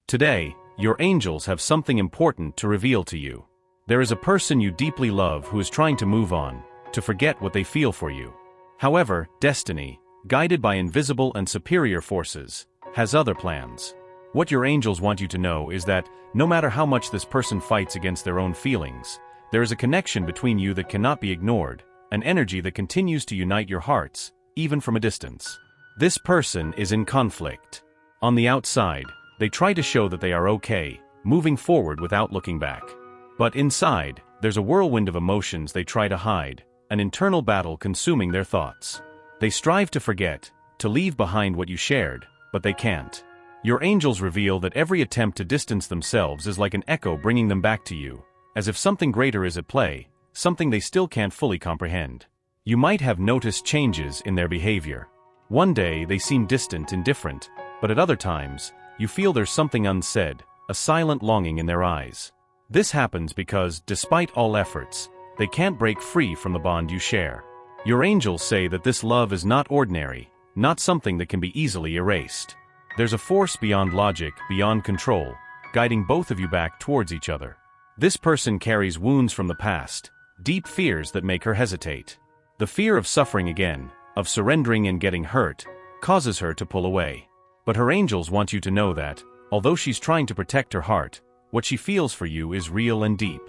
Today, your angels have something important to reveal to you. There is a person you deeply love who is trying to move on, to forget what they feel for you. However, destiny, guided by invisible and superior forces, has other plans. What your angels want you to know is that, no matter how much this person fights against their own feelings, there is a connection between you that cannot be ignored, an energy that continues to unite your hearts, even from a distance. This person is in conflict. On the outside, they try to show that they are okay, moving forward without looking back. But inside, there's a whirlwind of emotions they try to hide, an internal battle consuming their thoughts. They strive to forget, to leave behind what you shared, but they can't. Your angels reveal that every attempt to distance themselves is like an echo bringing them back to you, as if something greater is at play, something they still can't fully comprehend. You might have noticed changes in their behavior. One day they seem distant and different, but at other times, you feel there's something unsaid, a silent longing in their eyes. This happens because, despite all efforts, they can't break free from the bond you share. Your angels say that this love is not ordinary, not something that can be easily erased. There's a force beyond logic, beyond control, guiding both of you back towards each other. This person carries wounds from the past, deep fears that make her hesitate. The fear of suffering again, of surrendering and getting hurt, causes her to pull away. But her angels want you to know that, although she's trying to protect her heart, what she feels for you is real and deep.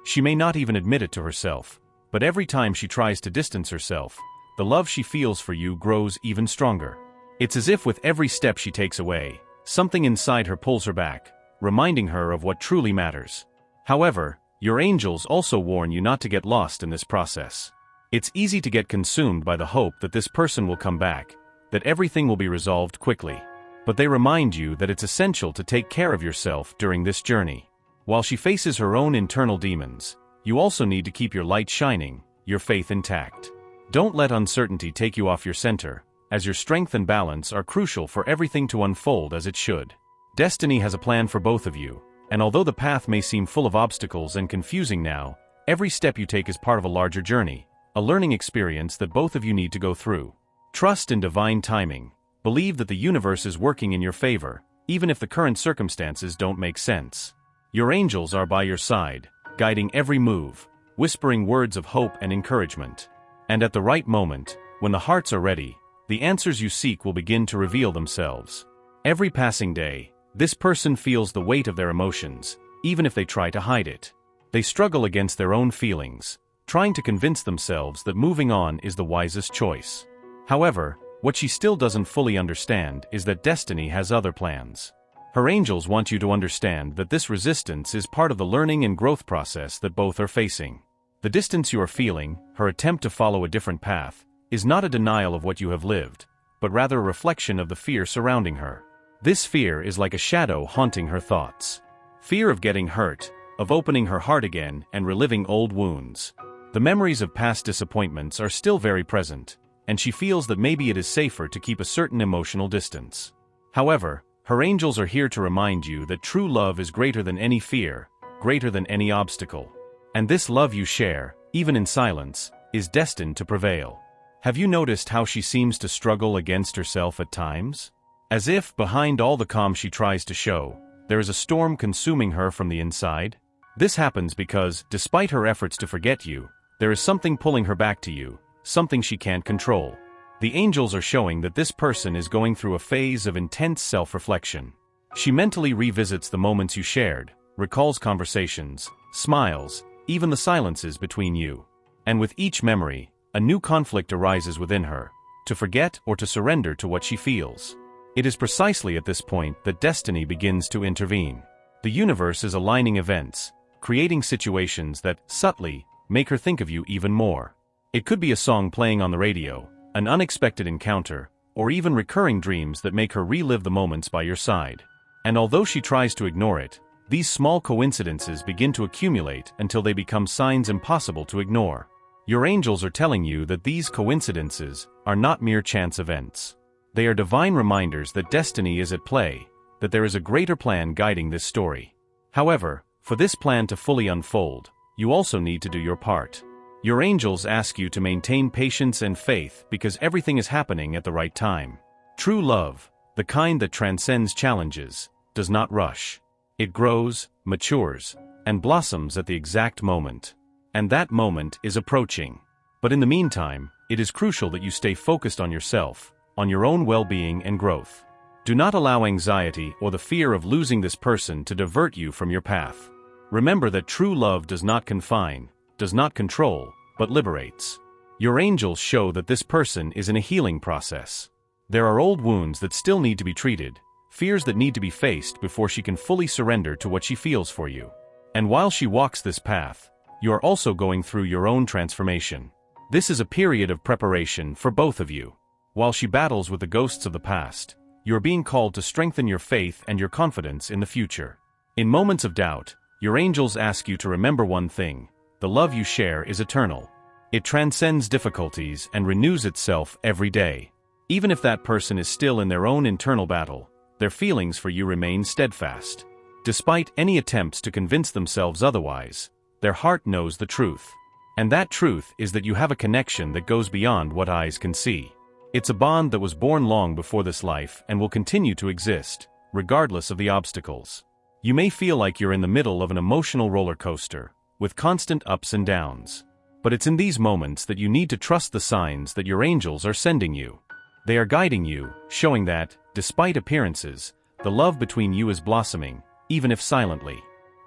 She may not even admit it to herself, but every time she tries to distance herself, the love she feels for you grows even stronger. It's as if with every step she takes away, something inside her pulls her back, reminding her of what truly matters. However, your angels also warn you not to get lost in this process. It's easy to get consumed by the hope that this person will come back, that everything will be resolved quickly. But they remind you that it's essential to take care of yourself during this journey. While she faces her own internal demons, you also need to keep your light shining, your faith intact. Don't let uncertainty take you off your center, as your strength and balance are crucial for everything to unfold as it should. Destiny has a plan for both of you, and although the path may seem full of obstacles and confusing now, every step you take is part of a larger journey, a learning experience that both of you need to go through. Trust in divine timing. Believe that the universe is working in your favor, even if the current circumstances don't make sense. Your angels are by your side, guiding every move, whispering words of hope and encouragement. And at the right moment, when the hearts are ready, the answers you seek will begin to reveal themselves. Every passing day, this person feels the weight of their emotions, even if they try to hide it. They struggle against their own feelings, trying to convince themselves that moving on is the wisest choice. However, what she still doesn't fully understand is that destiny has other plans. Her angels want you to understand that this resistance is part of the learning and growth process that both are facing. The distance you are feeling, her attempt to follow a different path, is not a denial of what you have lived, but rather a reflection of the fear surrounding her. This fear is like a shadow haunting her thoughts. Fear of getting hurt, of opening her heart again and reliving old wounds. The memories of past disappointments are still very present, and she feels that maybe it is safer to keep a certain emotional distance. However, her angels are here to remind you that true love is greater than any fear, greater than any obstacle. And this love you share, even in silence, is destined to prevail. Have you noticed how she seems to struggle against herself at times? As if, behind all the calm she tries to show, there is a storm consuming her from the inside? This happens because, despite her efforts to forget you, there is something pulling her back to you, something she can't control. The angels are showing that this person is going through a phase of intense self-reflection. She mentally revisits the moments you shared, recalls conversations, smiles, even the silences between you. And with each memory, a new conflict arises within her, to forget or to surrender to what she feels. It is precisely at this point that destiny begins to intervene. The universe is aligning events, creating situations that, subtly, make her think of you even more. It could be a song playing on the radio, an unexpected encounter, or even recurring dreams that make her relive the moments by your side. And although she tries to ignore it, these small coincidences begin to accumulate until they become signs impossible to ignore. Your angels are telling you that these coincidences are not mere chance events. They are divine reminders that destiny is at play, that there is a greater plan guiding this story. However, for this plan to fully unfold, you also need to do your part. Your angels ask you to maintain patience and faith because everything is happening at the right time. True love, the kind that transcends challenges, does not rush. It grows, matures, and blossoms at the exact moment. And that moment is approaching. But in the meantime, it is crucial that you stay focused on yourself, on your own well-being and growth. Do not allow anxiety or the fear of losing this person to divert you from your path. Remember that true love does not confine, does not control, but liberates. Your angels show that this person is in a healing process. There are old wounds that still need to be treated, fears that need to be faced before she can fully surrender to what she feels for you. And while she walks this path, you are also going through your own transformation. This is a period of preparation for both of you. While she battles with the ghosts of the past, you are being called to strengthen your faith and your confidence in the future. In moments of doubt, your angels ask you to remember one thing: the love you share is eternal. It transcends difficulties and renews itself every day. Even if that person is still in their own internal battle, their feelings for you remain steadfast. Despite any attempts to convince themselves otherwise, their heart knows the truth. And that truth is that you have a connection that goes beyond what eyes can see. It's a bond that was born long before this life and will continue to exist, regardless of the obstacles. You may feel like you're in the middle of an emotional roller coaster, with constant ups and downs. But it's in these moments that you need to trust the signs that your angels are sending you. They are guiding you, showing that, despite appearances, the love between you is blossoming, even if silently.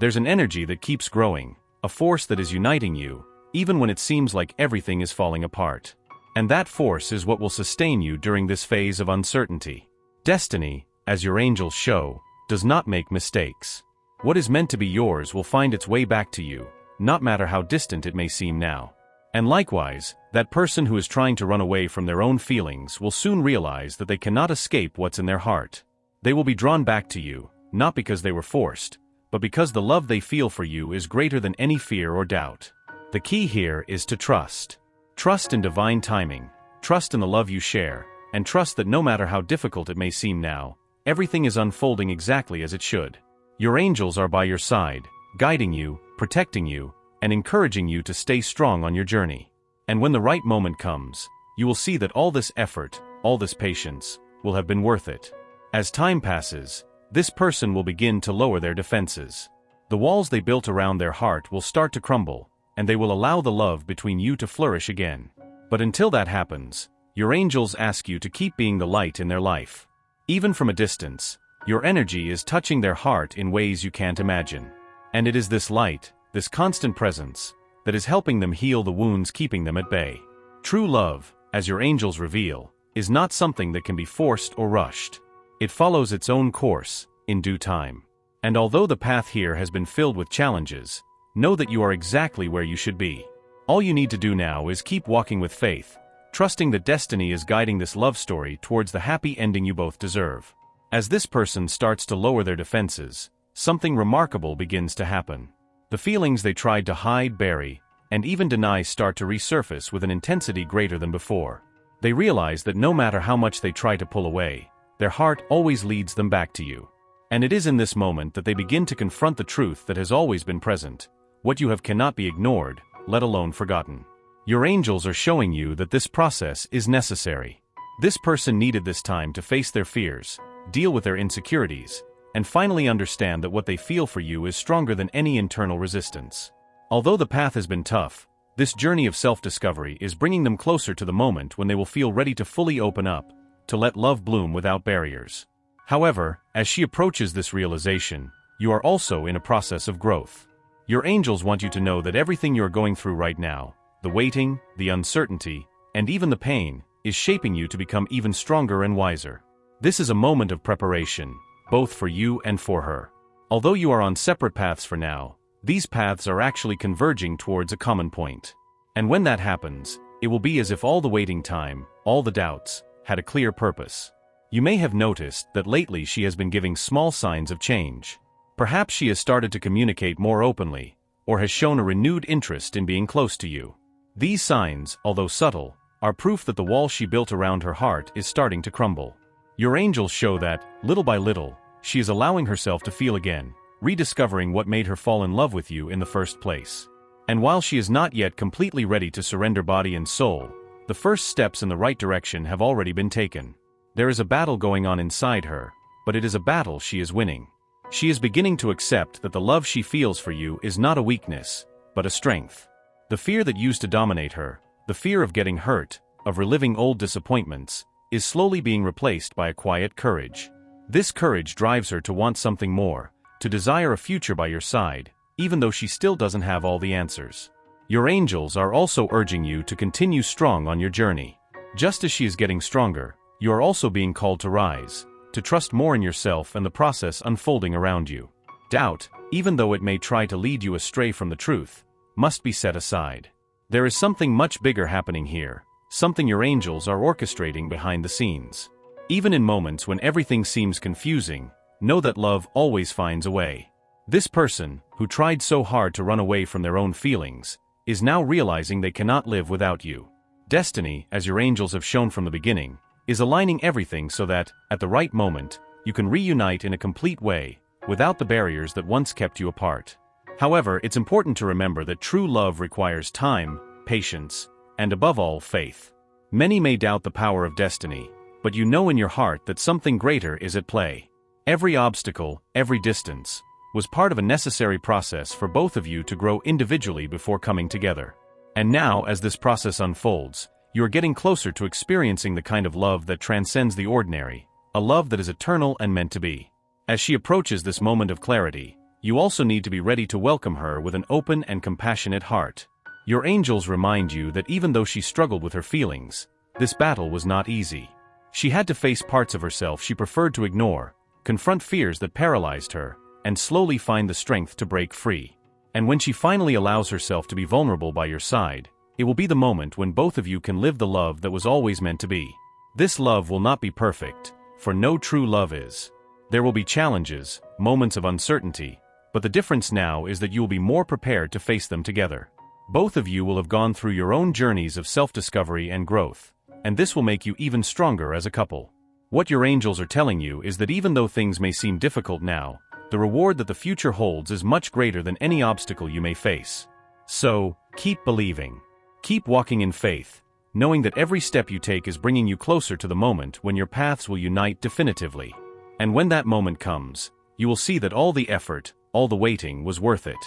There's an energy that keeps growing, a force that is uniting you, even when it seems like everything is falling apart. And that force is what will sustain you during this phase of uncertainty. Destiny, as your angels show, does not make mistakes. What is meant to be yours will find its way back to you, no matter how distant it may seem now. And likewise, that person who is trying to run away from their own feelings will soon realize that they cannot escape what's in their heart. They will be drawn back to you, not because they were forced, but because the love they feel for you is greater than any fear or doubt. The key here is to trust. Trust in divine timing, trust in the love you share, and trust that no matter how difficult it may seem now, everything is unfolding exactly as it should. Your angels are by your side, guiding you, protecting you, and encouraging you to stay strong on your journey. And when the right moment comes, you will see that all this effort, all this patience, will have been worth it. As time passes, this person will begin to lower their defenses. The walls they built around their heart will start to crumble, and they will allow the love between you to flourish again. But until that happens, your angels ask you to keep being the light in their life. Even from a distance, your energy is touching their heart in ways you can't imagine. And it is this light, this constant presence, that is helping them heal the wounds keeping them at bay. True love, as your angels reveal, is not something that can be forced or rushed. It follows its own course, in due time. And although the path here has been filled with challenges, know that you are exactly where you should be. All you need to do now is keep walking with faith, trusting that destiny is guiding this love story towards the happy ending you both deserve. As this person starts to lower their defenses, something remarkable begins to happen. The feelings they tried to hide, bury, and even deny start to resurface with an intensity greater than before. They realize that no matter how much they try to pull away, their heart always leads them back to you. And it is in this moment that they begin to confront the truth that has always been present. What you have cannot be ignored, let alone forgotten. Your angels are showing you that this process is necessary. This person needed this time to face their fears, deal with their insecurities, and finally understand that what they feel for you is stronger than any internal resistance. Although the path has been tough, this journey of self-discovery is bringing them closer to the moment when they will feel ready to fully open up, to let love bloom without barriers. However, as she approaches this realization, you are also in a process of growth. Your angels want you to know that everything you are going through right now, the waiting, the uncertainty, and even the pain, is shaping you to become even stronger and wiser. This is a moment of preparation, both for you and for her. Although you are on separate paths for now, these paths are actually converging towards a common point. And when that happens, it will be as if all the waiting time, all the doubts, had a clear purpose. You may have noticed that lately she has been giving small signs of change. Perhaps she has started to communicate more openly, or has shown a renewed interest in being close to you. These signs, although subtle, are proof that the wall she built around her heart is starting to crumble. Your angels show that, little by little, she is allowing herself to feel again, rediscovering what made her fall in love with you in the first place. And while she is not yet completely ready to surrender body and soul, the first steps in the right direction have already been taken. There is a battle going on inside her, but it is a battle she is winning. She is beginning to accept that the love she feels for you is not a weakness, but a strength. The fear that used to dominate her, the fear of getting hurt, of reliving old disappointments, is slowly being replaced by a quiet courage. This courage drives her to want something more, to desire a future by your side, even though she still doesn't have all the answers. Your angels are also urging you to continue strong on your journey. Just as she is getting stronger, you are also being called to rise, to trust more in yourself and the process unfolding around you. Doubt, even though it may try to lead you astray from the truth, must be set aside. There is something much bigger happening here, something your angels are orchestrating behind the scenes. Even in moments when everything seems confusing, know that love always finds a way. This person, who tried so hard to run away from their own feelings, is now realizing they cannot live without you. Destiny, as your angels have shown from the beginning, is aligning everything so that, at the right moment, you can reunite in a complete way, without the barriers that once kept you apart. However, it's important to remember that true love requires time, patience, and above all, faith. Many may doubt the power of destiny, but you know in your heart that something greater is at play. Every obstacle, every distance, was part of a necessary process for both of you to grow individually before coming together. And now, as this process unfolds, you are getting closer to experiencing the kind of love that transcends the ordinary, a love that is eternal and meant to be. As she approaches this moment of clarity, you also need to be ready to welcome her with an open and compassionate heart. Your angels remind you that even though she struggled with her feelings, this battle was not easy. She had to face parts of herself she preferred to ignore, confront fears that paralyzed her, and slowly find the strength to break free. And when she finally allows herself to be vulnerable by your side, it will be the moment when both of you can live the love that was always meant to be. This love will not be perfect, for no true love is. There will be challenges, moments of uncertainty, but the difference now is that you will be more prepared to face them together. Both of you will have gone through your own journeys of self-discovery and growth, and this will make you even stronger as a couple. What your angels are telling you is that even though things may seem difficult now, the reward that the future holds is much greater than any obstacle you may face. So, keep believing. Keep walking in faith, knowing that every step you take is bringing you closer to the moment when your paths will unite definitively. And when that moment comes, you will see that all the effort, all the waiting was worth it.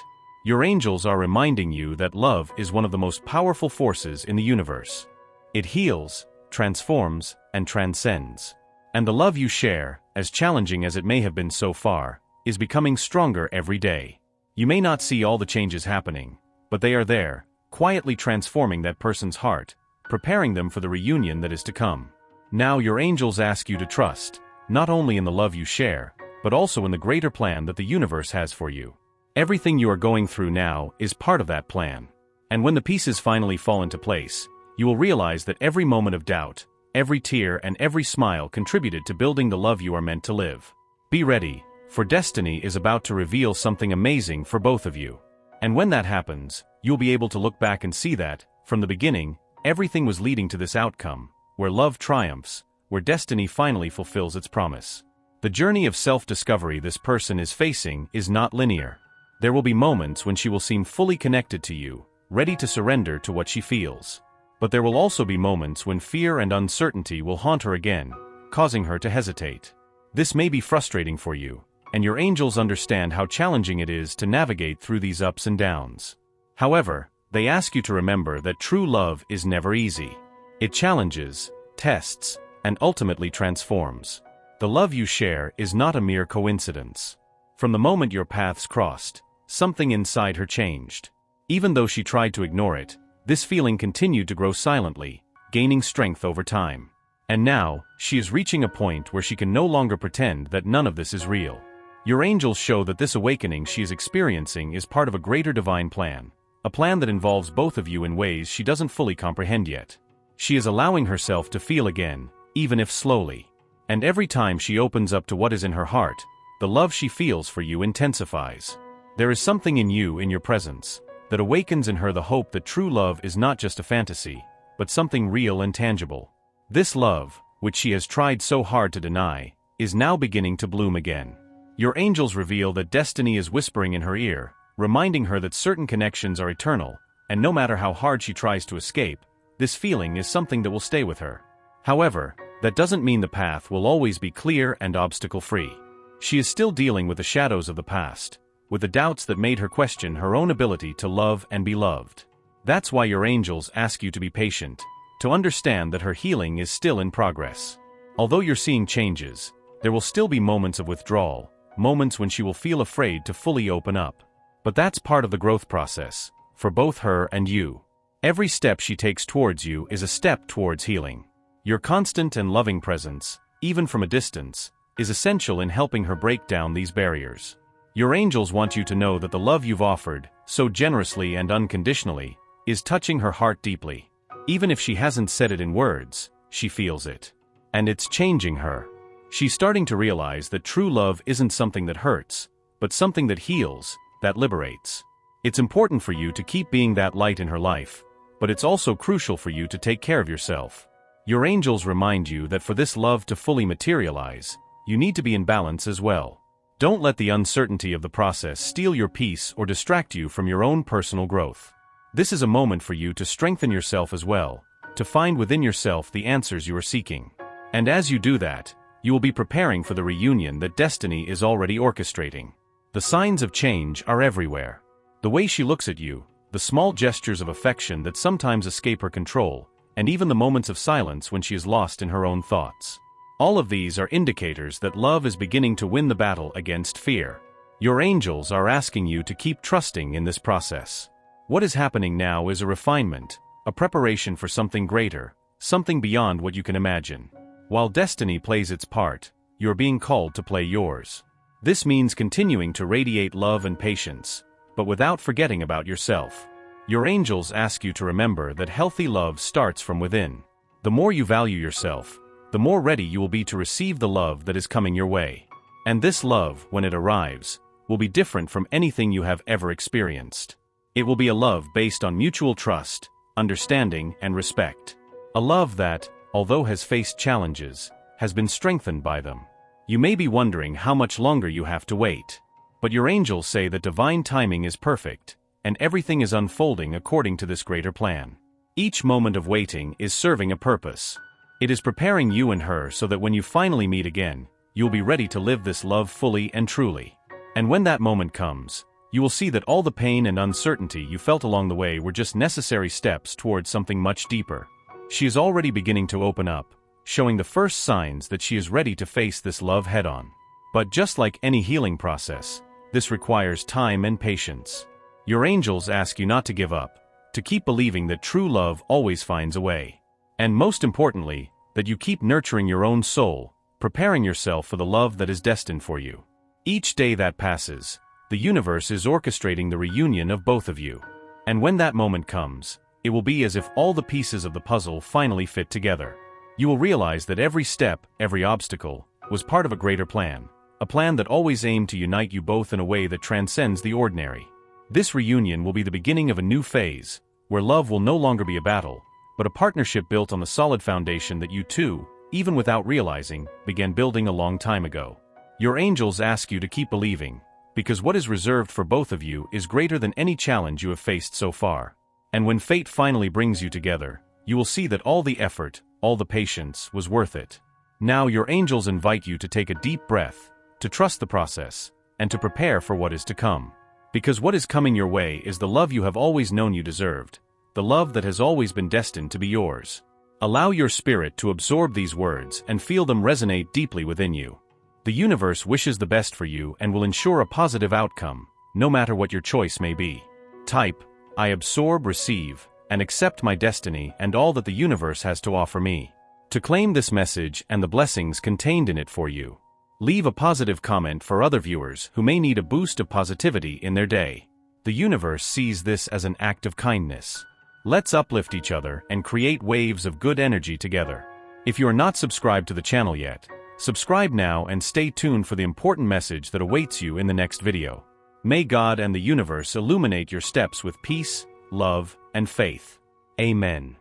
Your angels are reminding you that love is one of the most powerful forces in the universe. It heals, transforms, and transcends. And the love you share, as challenging as it may have been so far, is becoming stronger every day. You may not see all the changes happening, but they are there, quietly transforming that person's heart, preparing them for the reunion that is to come. Now your angels ask you to trust, not only in the love you share, but also in the greater plan that the universe has for you. Everything you are going through now is part of that plan. And when the pieces finally fall into place, you will realize that every moment of doubt, every tear and every smile contributed to building the love you are meant to live. Be ready, for destiny is about to reveal something amazing for both of you. And when that happens, you'll be able to look back and see that, from the beginning, everything was leading to this outcome, where love triumphs, where destiny finally fulfills its promise. The journey of self-discovery this person is facing is not linear. There will be moments when she will seem fully connected to you, ready to surrender to what she feels. But there will also be moments when fear and uncertainty will haunt her again, causing her to hesitate. This may be frustrating for you, and your angels understand how challenging it is to navigate through these ups and downs. However, they ask you to remember that true love is never easy. It challenges, tests, and ultimately transforms. The love you share is not a mere coincidence. From the moment your paths crossed, something inside her changed. Even though she tried to ignore it, this feeling continued to grow silently, gaining strength over time. And now, she is reaching a point where she can no longer pretend that none of this is real. Your angels show that this awakening she is experiencing is part of a greater divine plan, a plan that involves both of you in ways she doesn't fully comprehend yet. She is allowing herself to feel again, even if slowly. And every time she opens up to what is in her heart, the love she feels for you intensifies. There is something in you, in your presence, that awakens in her the hope that true love is not just a fantasy, but something real and tangible. This love, which she has tried so hard to deny, is now beginning to bloom again. Your angels reveal that destiny is whispering in her ear, reminding her that certain connections are eternal, and no matter how hard she tries to escape, this feeling is something that will stay with her. However, that doesn't mean the path will always be clear and obstacle-free. She is still dealing with the shadows of the past, with the doubts that made her question her own ability to love and be loved. That's why your angels ask you to be patient, to understand that her healing is still in progress. Although you're seeing changes, there will still be moments of withdrawal, moments when she will feel afraid to fully open up. But that's part of the growth process, for both her and you. Every step she takes towards you is a step towards healing. Your constant and loving presence, even from a distance, is essential in helping her break down these barriers. Your angels want you to know that the love you've offered, so generously and unconditionally, is touching her heart deeply. Even if she hasn't said it in words, she feels it. And it's changing her. She's starting to realize that true love isn't something that hurts, but something that heals, that liberates. It's important for you to keep being that light in her life, but it's also crucial for you to take care of yourself. Your angels remind you that for this love to fully materialize, you need to be in balance as well. Don't let the uncertainty of the process steal your peace or distract you from your own personal growth. This is a moment for you to strengthen yourself as well, to find within yourself the answers you are seeking. And as you do that, you will be preparing for the reunion that destiny is already orchestrating. The signs of change are everywhere. The way she looks at you, the small gestures of affection that sometimes escape her control, and even the moments of silence when she is lost in her own thoughts. All of these are indicators that love is beginning to win the battle against fear. Your angels are asking you to keep trusting in this process. What is happening now is a refinement, a preparation for something greater, something beyond what you can imagine. While destiny plays its part, you're being called to play yours. This means continuing to radiate love and patience, but without forgetting about yourself. Your angels ask you to remember that healthy love starts from within. The more you value yourself, the more ready you will be to receive the love that is coming your way. And this love, when it arrives, will be different from anything you have ever experienced. It will be a love based on mutual trust, understanding, and respect. A love that, although has faced challenges, has been strengthened by them. You may be wondering how much longer you have to wait. But your angels say that divine timing is perfect, and everything is unfolding according to this greater plan. Each moment of waiting is serving a purpose. It is preparing you and her so that when you finally meet again, you'll be ready to live this love fully and truly. And when that moment comes, you will see that all the pain and uncertainty you felt along the way were just necessary steps towards something much deeper. She is already beginning to open up, showing the first signs that she is ready to face this love head-on. But just like any healing process, this requires time and patience. Your angels ask you not to give up, to keep believing that true love always finds a way. And most importantly, that you keep nurturing your own soul, preparing yourself for the love that is destined for you. Each day that passes, the universe is orchestrating the reunion of both of you. And when that moment comes, it will be as if all the pieces of the puzzle finally fit together. You will realize that every step, every obstacle, was part of a greater plan. A plan that always aimed to unite you both in a way that transcends the ordinary. This reunion will be the beginning of a new phase, where love will no longer be a battle, but a partnership built on the solid foundation that you two, even without realizing, began building a long time ago. Your angels ask you to keep believing, because what is reserved for both of you is greater than any challenge you have faced so far. And when fate finally brings you together, you will see that all the effort, all the patience was worth it. Now your angels invite you to take a deep breath, to trust the process, and to prepare for what is to come. Because what is coming your way is the love you have always known you deserved, the love that has always been destined to be yours. Allow your spirit to absorb these words and feel them resonate deeply within you. The universe wishes the best for you and will ensure a positive outcome, no matter what your choice may be. Type, I absorb, receive, and accept my destiny and all that the universe has to offer me. To claim this message and the blessings contained in it for you, leave a positive comment for other viewers who may need a boost of positivity in their day. The universe sees this as an act of kindness. Let's uplift each other and create waves of good energy together. If you are not subscribed to the channel yet, subscribe now and stay tuned for the important message that awaits you in the next video. May God and the universe illuminate your steps with peace, love, and faith. Amen.